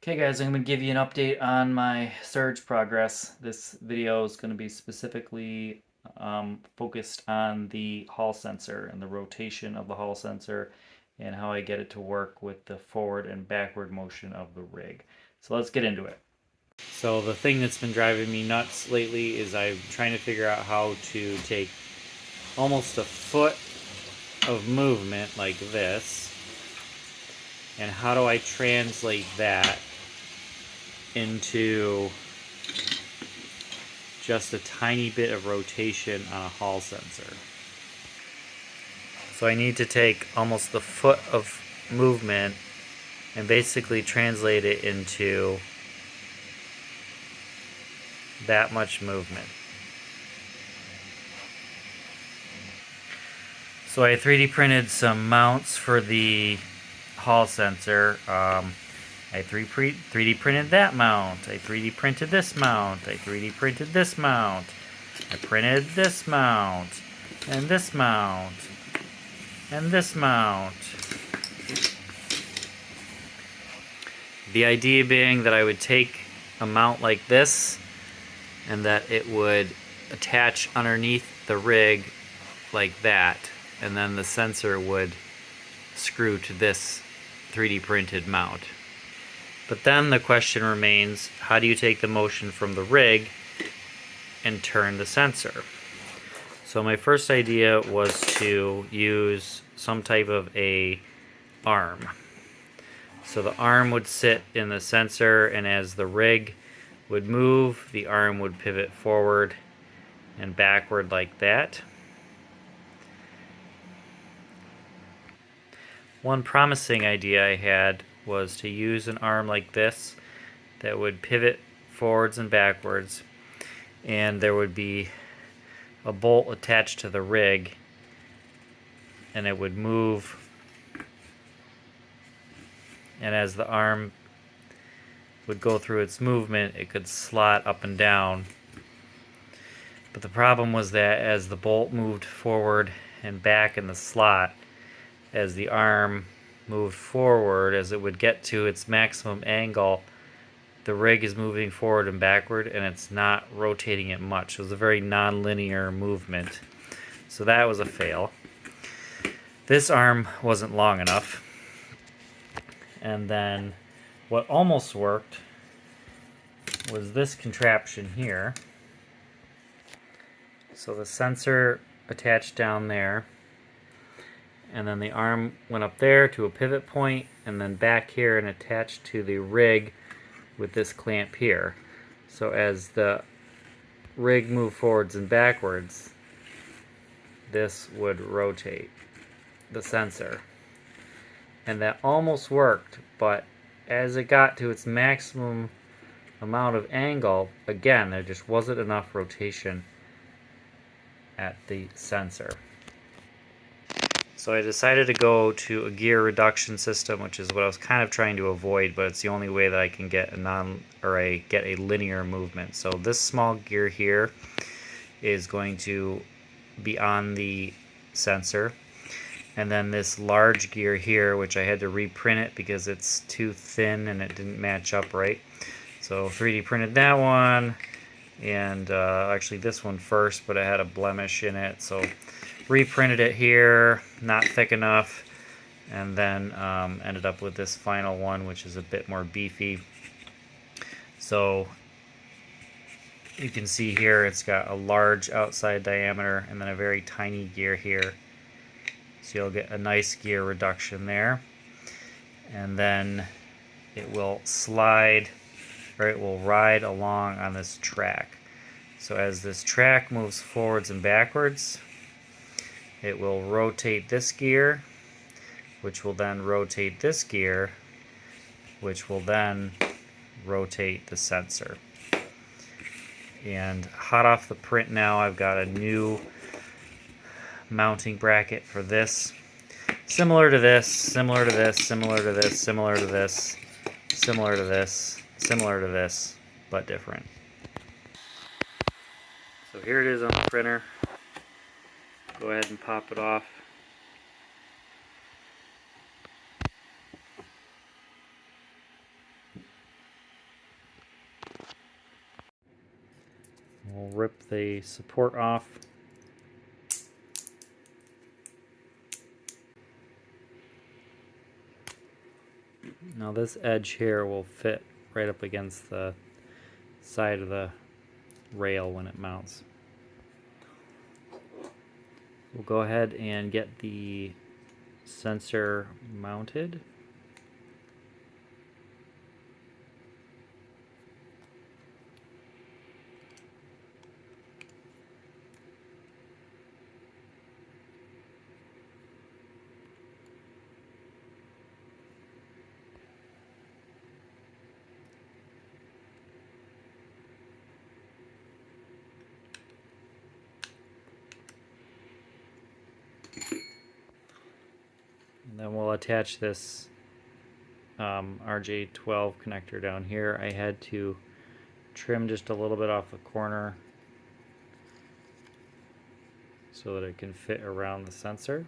Okay guys, I'm going to give you an update on my Surge progress. This video is going to be specifically focused on the Hall sensor and the rotation of the Hall sensor and how I get it to work with the forward and backward motion of the rig. So let's get into it. So the thing that's been driving me nuts lately is I'm trying to figure out how to take almost a foot of movement like this, and how do I translate that into just a tiny bit of rotation on a Hall sensor. So I need to take almost the foot of movement and basically translate it into that much movement. So I 3D printed some mounts for the Hall sensor. I 3D printed that mount. I 3D printed this mount. I 3D printed this mount. I printed this mount. And this mount. And this mount. The idea being that I would take a mount like this and that it would attach underneath the rig like that, and then the sensor would screw to this 3D printed mount. But then the question remains, how do you take the motion from the rig and turn the sensor? So my first idea was to use some type of a arm. So the arm would sit in the sensor, and as the rig would move, the arm would pivot forward and backward like that. One promising idea I had was to use an arm like this that would pivot forwards and backwards, and there would be a bolt attached to the rig, and it would move, and as the arm would go through its movement, it could slot up and down. But the problem was that as the bolt moved forward and back in the slot, as the arm moved forward, as it would get to its maximum angle, the rig is moving forward and backward, and it's not rotating it much. It was a very non-linear movement. So that was a fail. This arm wasn't long enough. And then what almost worked was this contraption here. So the sensor attached down there, and then the arm went up there to a pivot point, and then back here and attached to the rig with this clamp here. So as the rig moved forwards and backwards, this would rotate the sensor. And that almost worked, but as it got to its maximum amount of angle, again, there just wasn't enough rotation at the sensor. So I decided to go to a gear reduction system, which is what I was kind of trying to avoid, but it's the only way that I can get a linear movement. So this small gear here is going to be on the sensor, and then this large gear here, which I had to reprint it because it's too thin and it didn't match up right. So 3D printed that one, and actually this one first, but it had a blemish in it, so reprinted it here, not thick enough, and then ended up with this final one, which is a bit more beefy. So you can see here it's got a large outside diameter and then a very tiny gear here. So you'll get a nice gear reduction there. And then it will slide, or it will ride along on this track. So as this track moves forwards and backwards, it will rotate this gear, which will then rotate this gear, which will then rotate the sensor. And hot off the print now, I've got a new mounting bracket for this. Similar to this, similar to this, similar to this, similar to this, similar to this, similar to this, but different. So here it is on the printer. Go ahead and pop it off. we'll rip the support off. Now this edge here will fit right up against the side of the rail when it mounts. We'll go ahead and get the sensor mounted. And then we'll attach this RJ12 connector down here. I had to trim just a little bit off the corner so that it can fit around the sensor.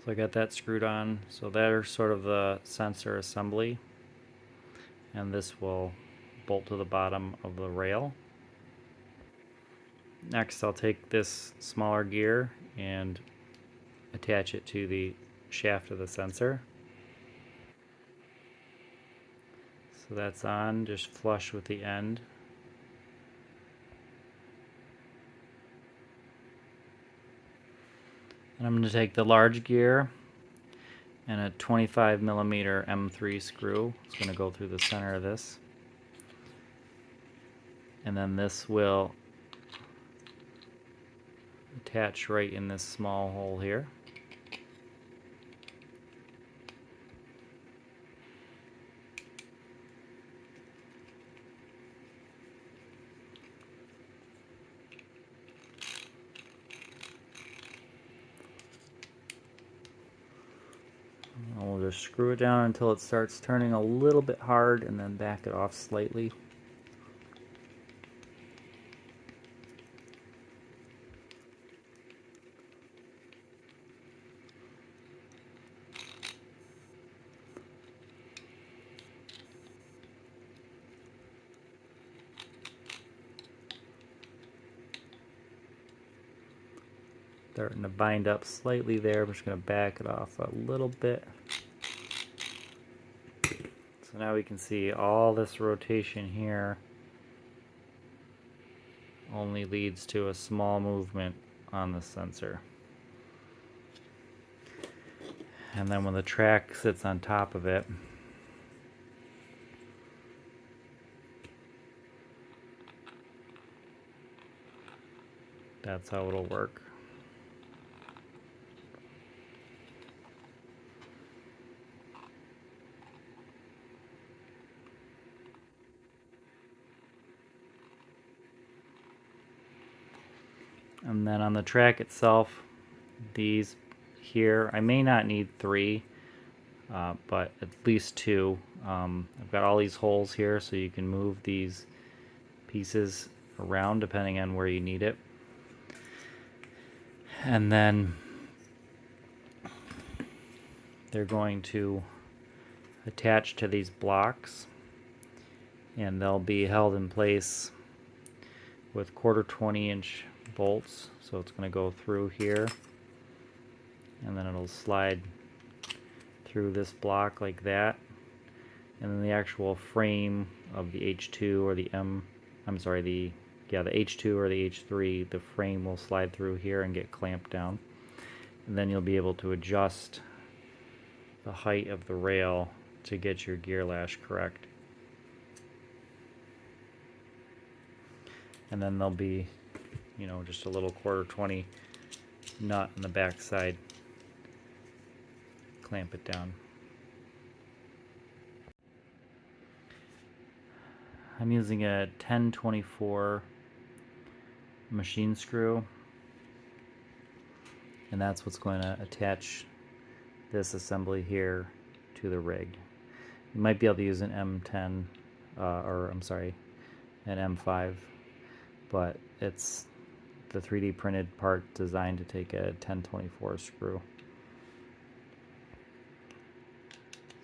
So I got that screwed on. So there's sort of the sensor assembly, and this will bolt to the bottom of the rail. Next, I'll take this smaller gear and attach it to the shaft of the sensor. So that's on, just flush with the end. And I'm going to take the large gear and a 25mm M3 screw. It's going to go through the center of this. And then this will attach right in this small hole here. And we'll just screw it down until it starts turning a little bit hard and then back it off slightly. Starting to bind up slightly there. I'm just going to back it off a little bit. So now we can see all this rotation here only leads to a small movement on the sensor. And then when the track sits on top of it, that's how it'll work. And then on the track itself, these here, I may not need 3, but at least 2. I've got all these holes here so you can move these pieces around depending on where you need it. And then they're going to attach to these blocks, and they'll be held in place with 1/4 20-inch bolts. So it's going to go through here, and then it'll slide through this block like that, and then the actual frame of the H2 or the the H2 or the H3, the frame will slide through here and get clamped down, and then you'll be able to adjust the height of the rail to get your gear lash correct. And then there'll be, just a little 1/4 20 nut on the back side. Clamp it down. I'm using a 1024 machine screw, and that's what's going to attach this assembly here to the rig. You might be able to use an M10 an M5, but it's the 3D printed part designed to take a 1024 screw.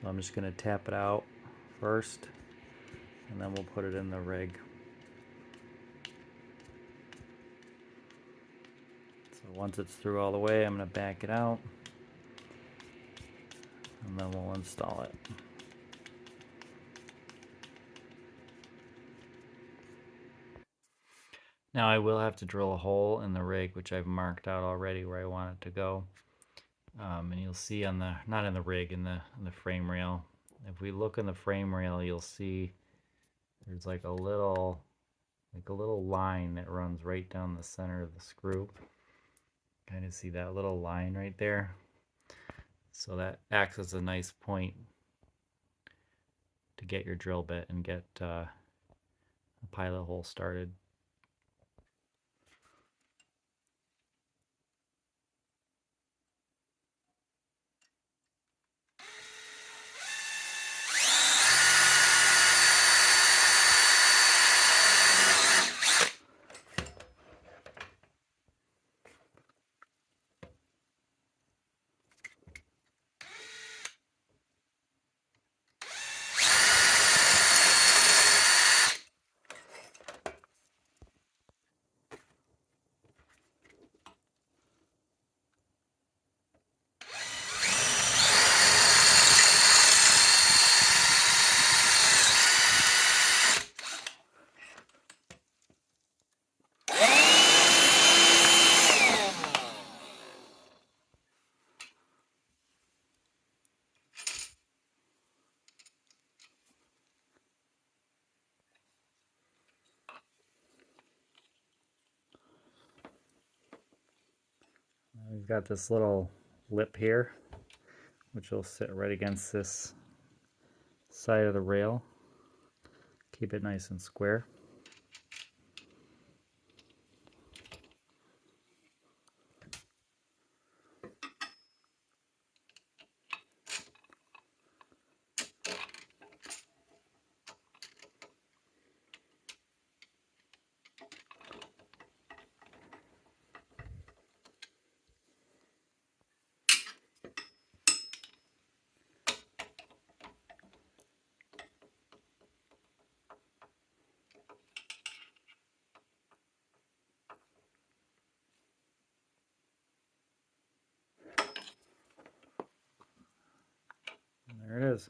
So I'm just going to tap it out first, and then we'll put it in the rig. So once it's through all the way, I'm going to back it out, and then we'll install it. Now I will have to drill a hole in the rig, which I've marked out already where I want it to go. And you'll see on the, not in the rig, in the frame rail. If we look in the frame rail, you'll see there's like a little line that runs right down the center of the screw. Kind of see that little line right there. So that acts as a nice point to get your drill bit and get a pilot hole started. We've got this little lip here, which will sit right against this side of the rail. Keep it nice and square. There it is.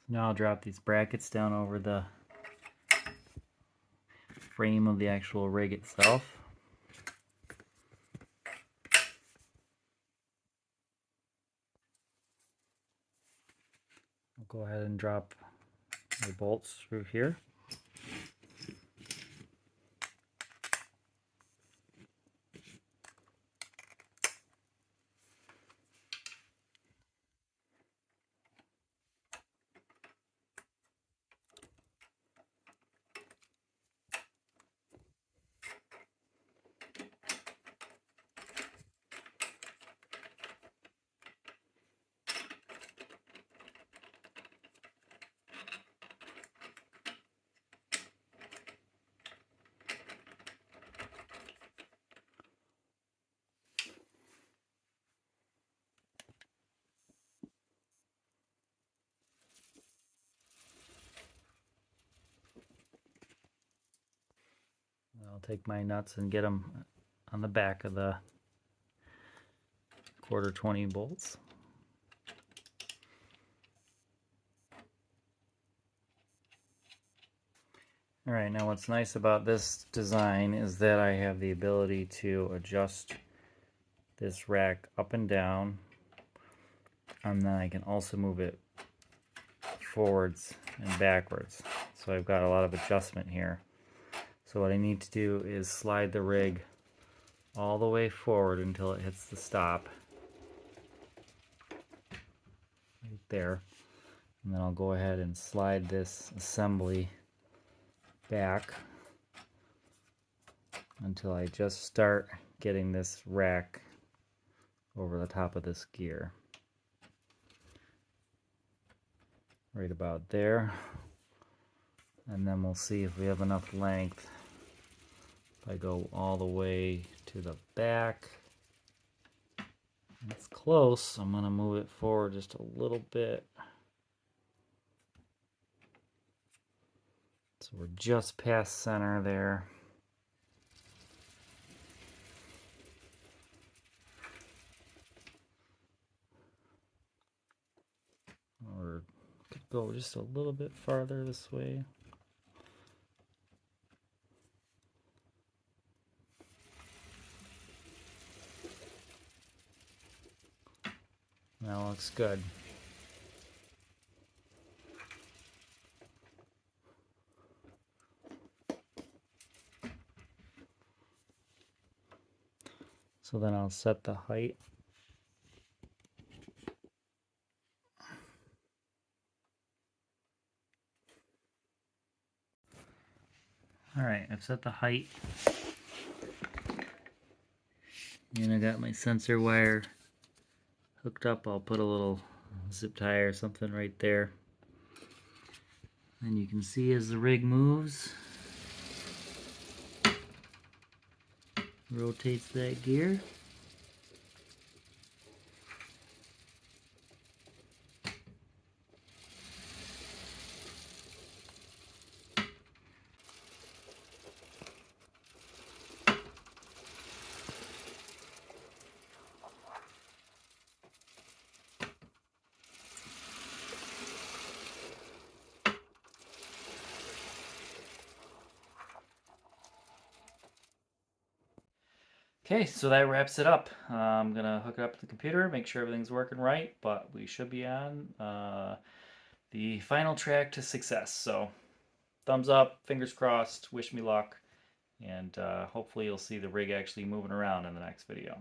Now I'll drop these brackets down over the frame of the actual rig itself. I'll go ahead and drop the bolts through here. I'll take my nuts and get them on the back of the 1/4 bolts. Alright, now what's nice about this design is that I have the ability to adjust this rack up and down, and then I can also move it forwards and backwards. So I've got a lot of adjustment here. So what I need to do is slide the rig all the way forward until it hits the stop right there, and then I'll go ahead and slide this assembly back until I just start getting this rack over the top of this gear. Right about there. And then we'll see if we have enough length. If I go all the way to the back It's close. I'm going to move it forward just a little bit. So we're just past center there. Or could go just a little bit farther this way. That looks good. So then I'll set the height. All right, I've set the height. And I got my sensor wire hooked up. I'll put a little zip tie or something right there. And you can see as the rig moves, rotates that gear. Okay, so that wraps it up. I'm gonna hook it up to the computer, make sure everything's working right, but we should be on the final track to success. So thumbs up, fingers crossed, wish me luck, and hopefully you'll see the rig actually moving around in the next video.